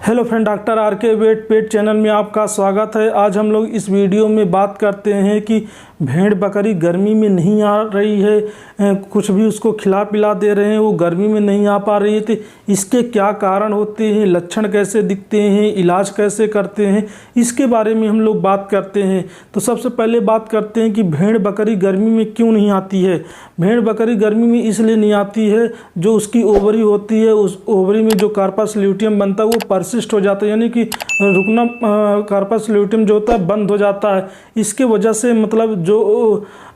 Hello friend, doctor R के wait पेट channel में आपका स्वागत है। आज हम लोग इस वीडियो में बात करते हैं कि भेड़ बकरी गर्मी में नहीं आ रही है, कुछ भी उसको खिला पिला दे रहे हैं, वो गर्मी में नहीं आ पा रही है, तो इसके क्या कारण होते हैं, लक्षण कैसे दिखते हैं, इलाज कैसे करते हैं, इसके बारे में हम लोग बात करते हैं। तो सबसे पहले बात करते हैं कि भेड़ बकरी गर्मी में क्यों नहीं आती है। भेड़ बकरी गर्मी में इसलिए नहीं आती है, जो उसकी ओवरी होती है, उस ओवरी में जो कार्पस ल्यूटियम बनता है वो परसिस्ट हो जाता है, यानी कि रुकना कार्पस ल्यूटियम जो होता है बंद हो जाता है। इसके वजह से मतलब जो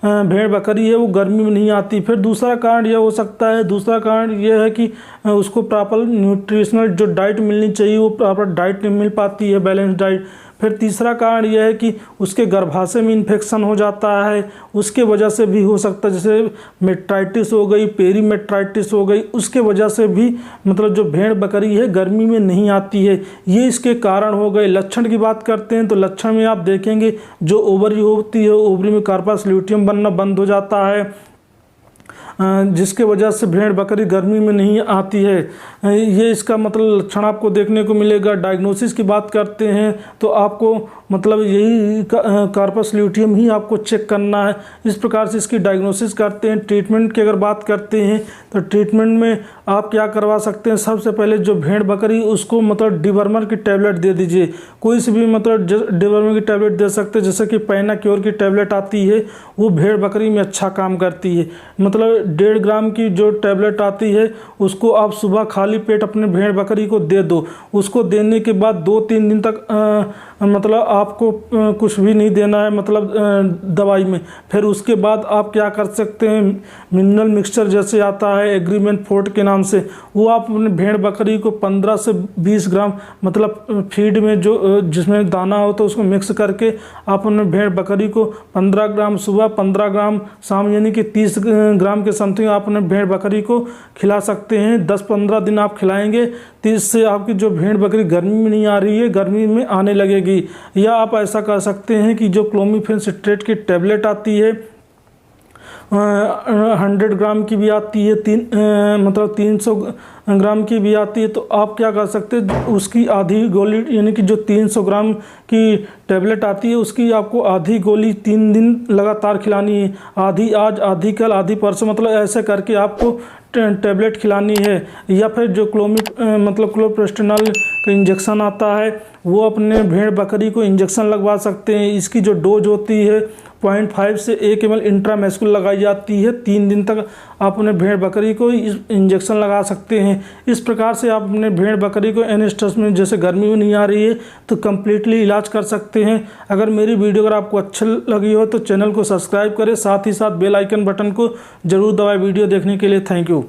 भेड़ बकरी है वो गर्मी में नहीं आती। फिर दूसरा कारण यह हो सकता है, दूसरा कारण यह है कि उसको प्रॉपर न्यूट्रिशनल जो डाइट मिलनी चाहिए वो प्रॉपर डाइट नहीं मिल पाती है, बैलेंस डाइट। फिर तीसरा कारण यह है कि उसके गर्भाशय में इन्फेक्शन हो जाता है, उसके वजह से भी हो सकता है, जैसे मेट्राइटिस हो गई, पेरीमेट्राइटिस हो गई, उसके वजह से भी मतलब जो भेड़ बकरी है गर्मी में नहीं आती है। ये इसके कारण हो गए। लक्षण की बात करते हैं तो लक्षण में आप देखेंगे जो ओवरी होती है, ओवरी में कार्पस ल्यूटियम बनना बंद हो जाता है, जिसके वजह से भेड़ बकरी गर्मी में नहीं आती है। ये इसका मतलब लक्षण आपको देखने को मिलेगा। डायग्नोसिस की बात करते हैं तो आपको मतलब यही कार्पस ल्यूटियम ही आपको चेक करना है। इस प्रकार से इसकी डायग्नोसिस करते हैं। ट्रीटमेंट की अगर बात करते हैं तो ट्रीटमेंट में आप क्या करवा सकते हैं, सबसे पहले जो भेड़ बकरी उसको मतलब डिवर्मर की टैबलेट दे दीजिए। कोई सी भी मतलब डिवर्मर की टैबलेट दे सकते हैं, जैसे कि पैनाक्योर की टैबलेट आती है, वो भेड़ बकरी में अच्छा काम करती है। मतलब 1.5 ग्राम की जो टैबलेट आती है उसको आप सुबह खाली पेट अपने भेड़ बकरी को दे दो। उसको देने के बाद 2-3 दिन तक मतलब आपको कुछ भी नहीं देना है, मतलब दवाई में। फिर उसके बाद आप क्या कर सकते हैं, मिनरल मिक्सचर जैसे आता है एग्रीमेंट फोर्ट के नाम से, वो आप अपने भेड़ बकरी को 15 से 20 ग्राम मतलब फीड में जो जिसमें दाना हो तो उसको मिक्स करके आप अपने भेड़ बकरी को 15 ग्राम सुबह, 15 ग्राम शाम, यानी कि 30 ग्राम के समथिंग आप अपने भेड़ बकरी को खिला सकते हैं। 10-15 दिन आप खिलाएंगे तो इससे आपकी जो भेड़ बकरी गर्मी में नहीं आ रही है गर्मी में आने लगेगी। या आप ऐसा कर सकते हैं कि जो क्लोमिफेन सिट्रेट की टैबलेट आती है 100 ग्राम की भी आती है, मतलब 300 ग्राम की भी आती है, तो आप क्या कर सकते हैं, उसकी आधी गोली, यानी कि जो 300 ग्राम की टैबलेट आती है उसकी आपको आधी गोली 3 दिन लगातार खिलानी है। आधी आज, आधी कल, आधी परसों, मतलब ऐसे करके आपको टैबलेट खिलानी है। या फिर जो मतलब क्लोप्रेस्टिनॉल का इंजेक्शन आता है वो अपने भेड़ बकरी को इंजेक्शन लगवा सकते हैं। इसकी जो डोज होती है 0.5 से 1 ml इंट्रामैस्कुलर लगाई जाती है। 3 दिन तक आप अपने भेड़ बकरी को इस इंजेक्शन लगा सकते हैं। इस प्रकार से आप अपने भेड़ बकरी को एनेस्थीसिया में, जैसे गर्मी में नहीं आ रही है तो कम्प्लीटली इलाज कर सकते हैं। अगर मेरी वीडियो अगर आपको अच्छी लगी हो तो चैनल को सब्सक्राइब करें, साथ ही साथ बेल आइकन बटन को जरूर दबाएं। वीडियो देखने के लिए थैंक यू।